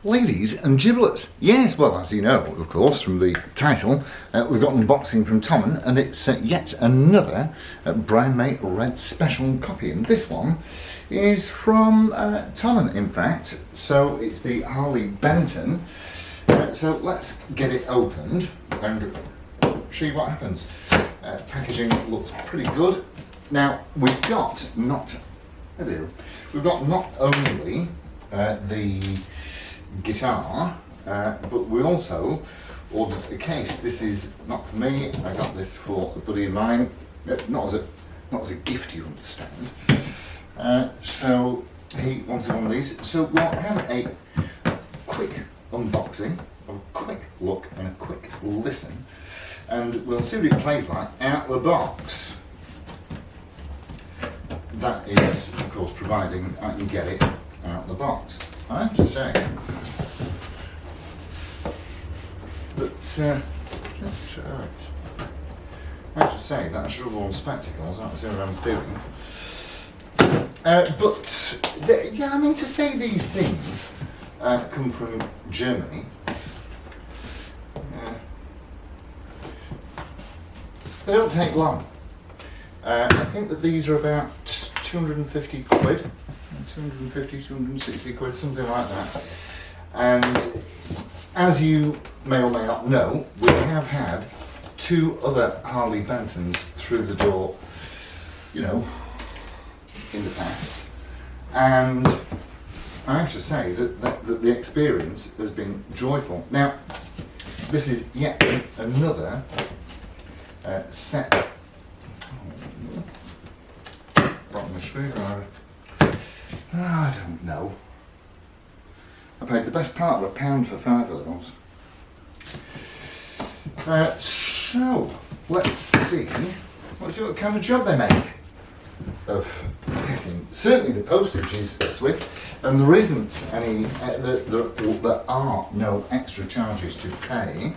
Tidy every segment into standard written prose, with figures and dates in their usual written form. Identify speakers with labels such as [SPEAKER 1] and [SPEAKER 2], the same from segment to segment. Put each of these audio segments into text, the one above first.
[SPEAKER 1] Ladies and giblets, yes, well, as you know, of course, from the title, we've got unboxing from Thomann, and it's yet another Brown Mate Red Special copy, and this one is from Thomann, in fact, so it's the Harley Benton. So let's get it opened and see what happens. Packaging looks pretty good. Now, we've got not only the guitar, but we also ordered a case. This is not for me, I got this for a buddy of mine, not as a gift, you understand. So he wanted one of these, so we'll have a quick unboxing, a quick look and a quick listen, and we'll see what it plays like out of the box. That is, of course, providing I can get it out of the box. I have to say that that I should have worn spectacles. That's what I'm doing. Yeah, I mean, to say these things come from Germany, they don't take long. I think that these are about 250 quid. 250, 260 quid, something like that. And as you may or may not know, we have had two other Harley Bentons through the door, you know, in the past. And I have to say that the experience has been joyful. Now, this is yet another set. Brought my screwdriver. I don't know. I paid the best part of £1 for 5 of those. So, let's see what kind of job they make of packing. Certainly the postage is swift, and there isn't any, there are no extra charges to pay.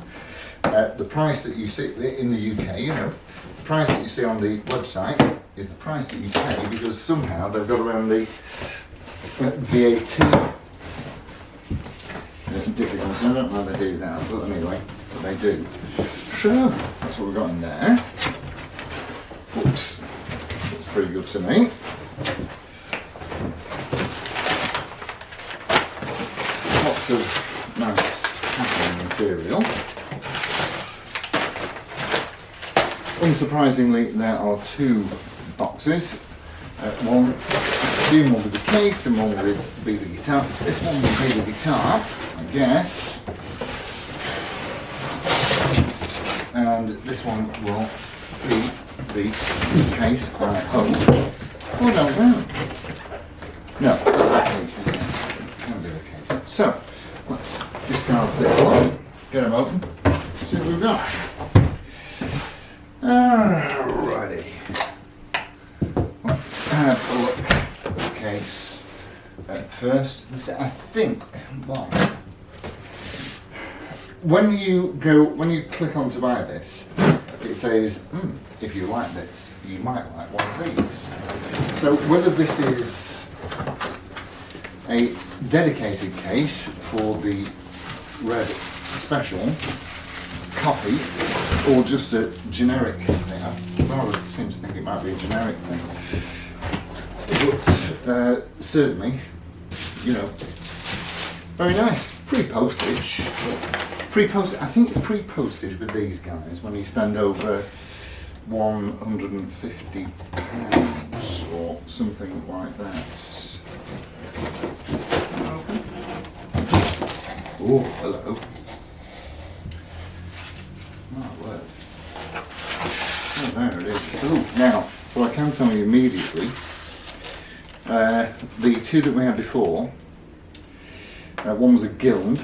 [SPEAKER 1] The price that you see in the UK, you know, the price that you see on the website is the price that you pay, because somehow they've got around the VAT difficulties. I don't know how they do that, but anyway, they do. So that's what we've got in there. Looks pretty good to me. Lots of nice packing material. Unsurprisingly, there are two boxes. One, I assume, will be the case, and one will be the guitar. This one will be the guitar, I guess. And this one will be the case, I hope. Oh, no, no, that's the case, isn't it? It can be the case. So, let's discard this one, get them open, see what we've got. Alrighty. Let's have a look at the case first. This, I think, well, when you click on to buy this, it says, if you like this, you might like one of these. So whether this is a dedicated case for the Red Special copy, or just a generic thing. I rather seem to think it might be a generic thing. But certainly, you know, very nice. Free postage. Free postage. I think it's free postage with these guys when you spend over £150 or something like that. Oh, hello. Oh, word. Oh, there it is. Oh, now, what I can tell you immediately, the two that we had before, one was a Guild,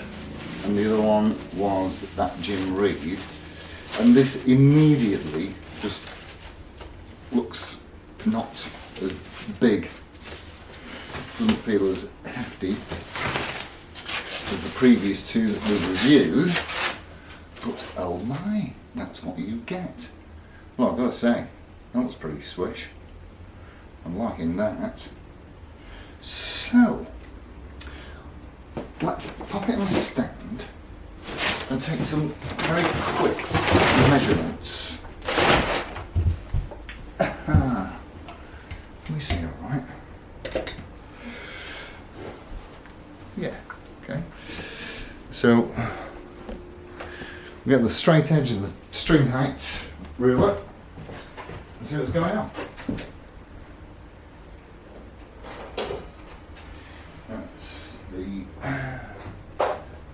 [SPEAKER 1] and the other one was that Jim Reed, and this immediately just looks not as big, doesn't feel as hefty as the previous two that we reviewed. But oh my, that's what you get. Well, I've got to say, that was pretty swish. I'm liking that. So, let's pop it on a stand and take some very quick measurements. Let me see, all right. Yeah, okay. So we get the straight edge and the string height ruler and see what's going on. That's the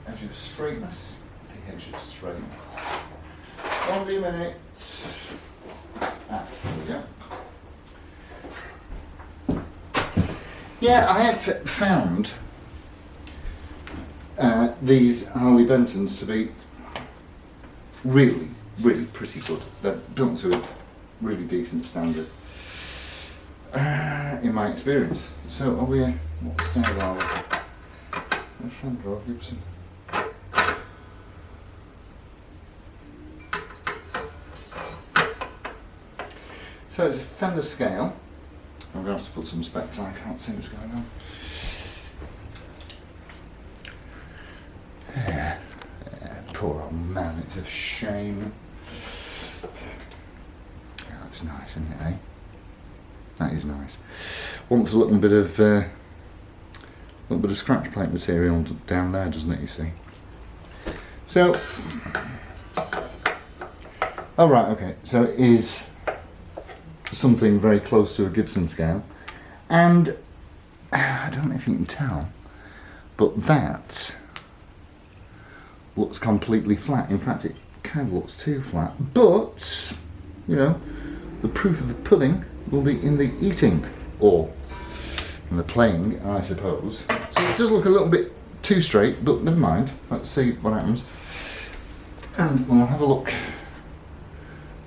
[SPEAKER 1] edge of straightness, the edge of straightness. Only a minute. Here we go. Yeah, I have found these Harley Bentons to be really, really pretty good. They're built to a really decent standard, in my experience. So, over here, what style are we? Fender or Gibson? So it's a Fender scale. I'm going to have to put some specs on, I can't see what's going on. Yeah, poor old man, it's a shame. Yeah, that's nice, isn't it, eh? That is nice. Wants a little bit of scratch plate material down there, doesn't it, you see? So, oh right, okay, so it is something very close to a Gibson scale, and I don't know if you can tell, but that looks completely flat. In fact, it kind of looks too flat, but you know, the proof of the pudding will be in the eating, or in the playing, I suppose. So it does look a little bit too straight, but never mind, let's see what happens. And we'll have a look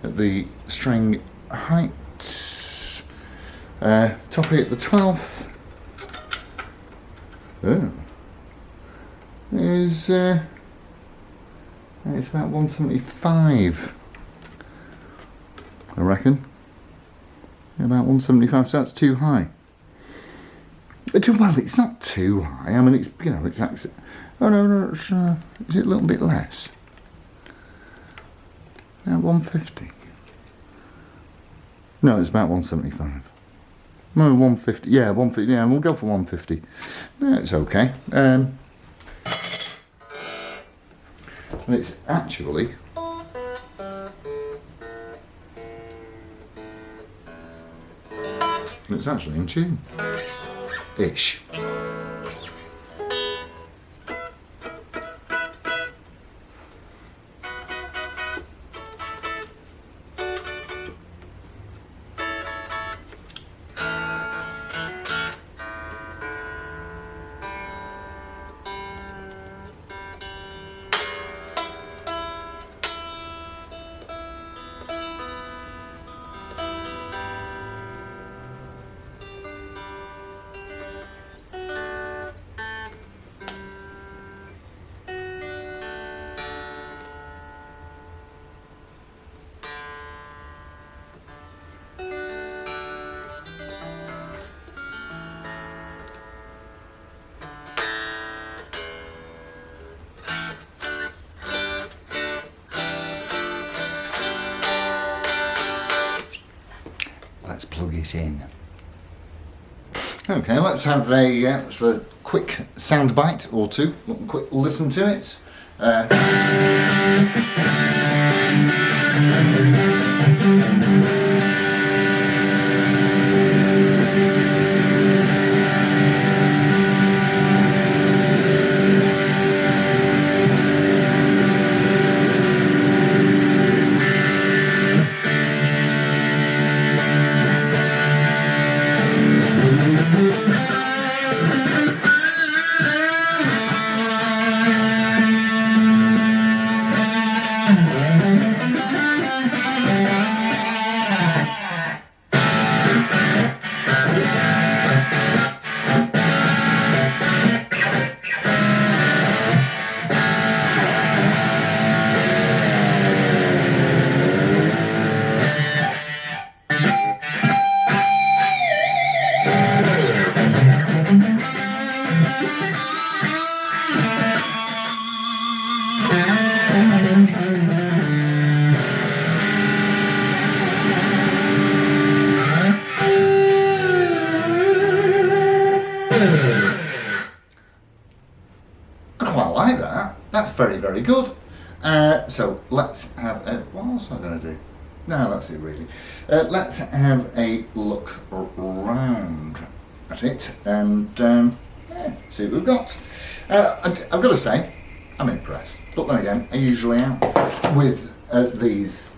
[SPEAKER 1] at the string height. Toppy at the 12th is it's about 175, I reckon. About 175, so that's too high. Well, it's not too high. I mean, it's, you know, it's actually, oh no, it's, is it a little bit less? 150. No, it's about 175. No, 150. Yeah, 150. Yeah, we'll go for 150. Yeah, it's okay. And it's actually in tune. Ish. Let's plug it in. Okay, let's have a quick sound bite or two. Quick listen to it. quite like that. That's very, very good. So let's have a, what else am I going to do? No, that's it really. Let's have a look around at it and yeah, see what we've got. I've got to say, I'm impressed. But then again, I usually am with these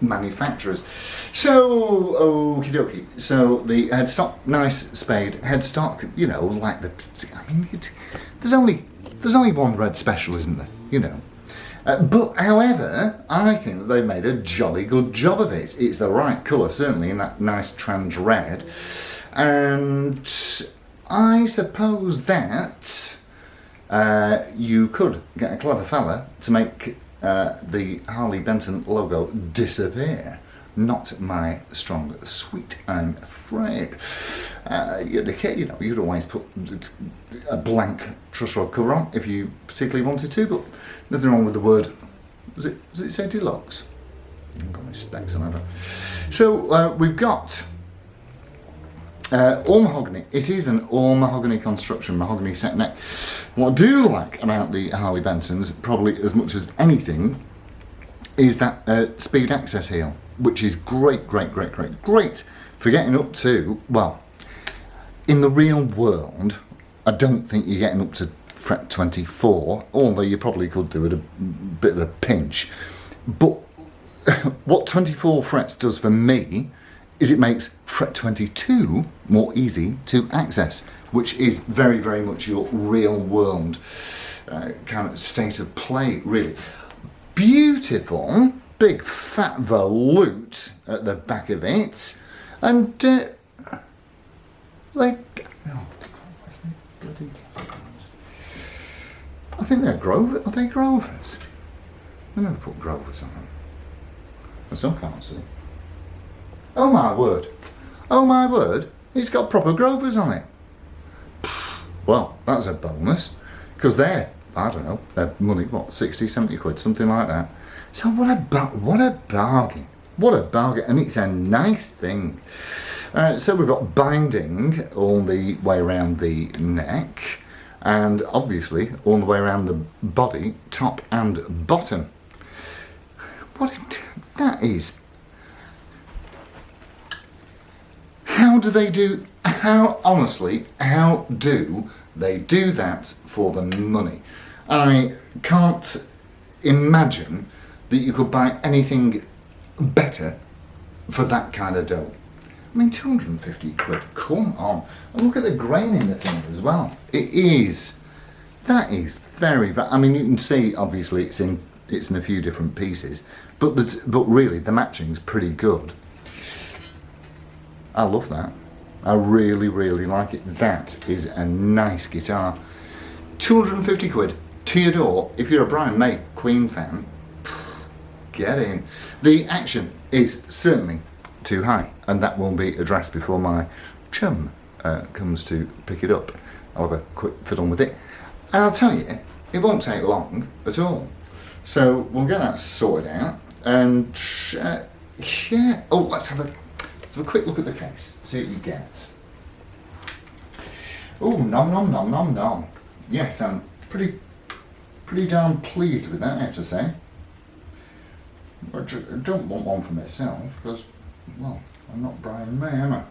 [SPEAKER 1] manufacturers. So, okie dokie. So the headstock, nice spade headstock, you know, like the, I mean, there's only one red special, isn't there? You know. But however, I think that they made a jolly good job of it. It's the right colour, certainly, in that nice trans red. And I suppose that you could get a clever fella to make the Harley Benton logo disappear. Not my strong suite, I'm afraid. You know, you'd always put a blank truss rod cover on if you particularly wanted to, but nothing wrong with the word. Does it say deluxe? I've got my specs on, have I? So we've got all mahogany. It is an all mahogany construction, mahogany set neck. What I do like about the Harley Bentons, probably as much as anything, is that speed access heel, which is great for getting up to, well, in the real world, I don't think you're getting up to fret 24, although you probably could do it a bit of a pinch. But what 24 frets does for me is it makes fret 22 more easy to access, which is very, very much your real world kind of state of play, really. Beautiful, big fat volute at the back of it, and like, oh, bloody, I think they're Grover. Are they Grovers? They never put Grovers on them. I still can't see. Oh my word! Oh my word! It's got proper Grovers on it. Well, that's a bonus, because they're, I don't know, they're money, what, 60, 70 quid, something like that. So what a bargain. What a bargain, and it's a nice thing. So we've got binding all the way around the neck, and obviously all the way around the body, top and bottom. That is... How do they do, honestly, how do they do that for the money? I can't imagine that you could buy anything better for that kind of dough. I mean, 250 quid, come on. And look at the grain in the thing as well. That is very, I mean, you can see, obviously, it's in a few different pieces, but really, the matching's pretty good. I love that. I really, really like it. That is a nice guitar. 250 quid to your door. If you're a Brian May Queen fan, get in. The action is certainly too high, and that won't be addressed before my chum comes to pick it up. I'll have a quick fiddle with it. And I'll tell you, it won't take long at all. So we'll get that sorted out, and yeah. Oh, let's have a quick look at the case, see what you get. Oh, nom nom nom nom nom. Yes, I'm pretty darn pleased with that, I have to say. I don't want one for myself, because, well, I'm not Brian May, am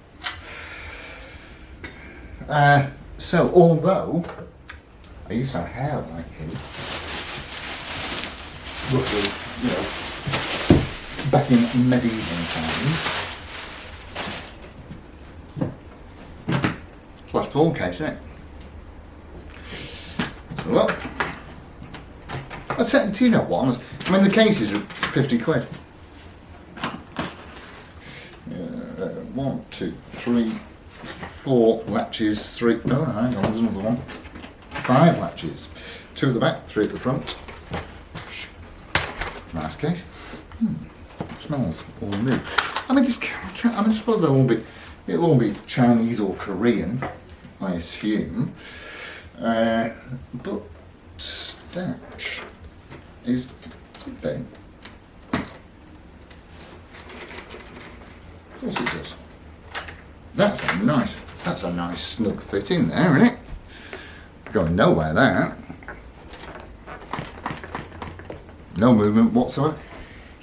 [SPEAKER 1] I? So, although I used to have hair like him, roughly, you know, back in medieval times. Last ball case, isn't it? Let's have a look. I'd say, do you know what? Honest, I mean, the cases are 50 quid. 1, 2, 3, 4 latches, 3. Oh, hang on, there's another one. 5 latches. 2 at the back, 3 at the front. Nice case. Smells all new. I mean, I suppose it'll all be Chinese or Korean, I assume. But that is something. Of course it does. That's a nice snug fit in there, isn't it? Going nowhere, that. no movement whatsoever.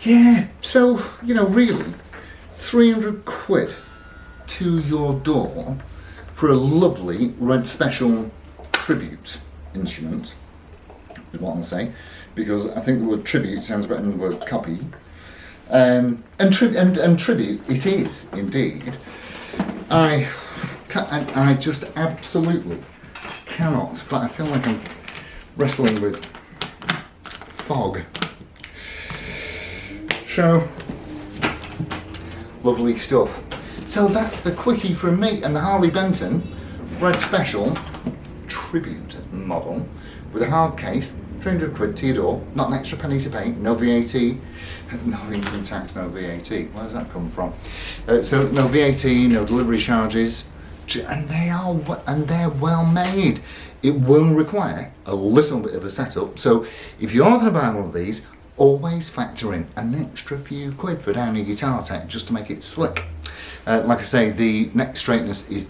[SPEAKER 1] Yeah, so, you know, really, 300 quid to your door for a lovely Red Special tribute instrument, is what I'll say, because I think the word tribute sounds better than the word copy. And tribute, it is indeed. I just absolutely cannot, but I feel like I'm wrestling with fog. So, lovely stuff. So that's the quickie from me and the Harley Benton Red Special Tribute model with a hard case, 300 quid to your door, not an extra penny to pay, no VAT, no income tax, no VAT. Where does that come from? So no VAT, no delivery charges, and they're well made. It will require a little bit of a setup. So if you're going to buy one of these, always factor in an extra few quid for down your guitar tech just to make it slick. Like I say, the neck straightness is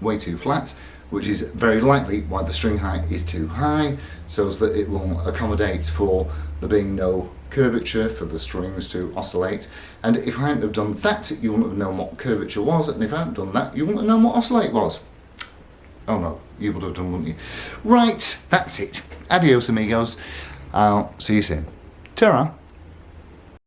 [SPEAKER 1] way too flat, which is very likely why the string height is too high, so that it will accommodate for there being no curvature for the strings to oscillate. And if I hadn't have done that, you wouldn't have known what curvature was, and if I hadn't done that, you wouldn't have known what oscillate was. Oh no, you would have done, wouldn't you? Right, that's it. Adios amigos. I'll see you soon. Ta-ra.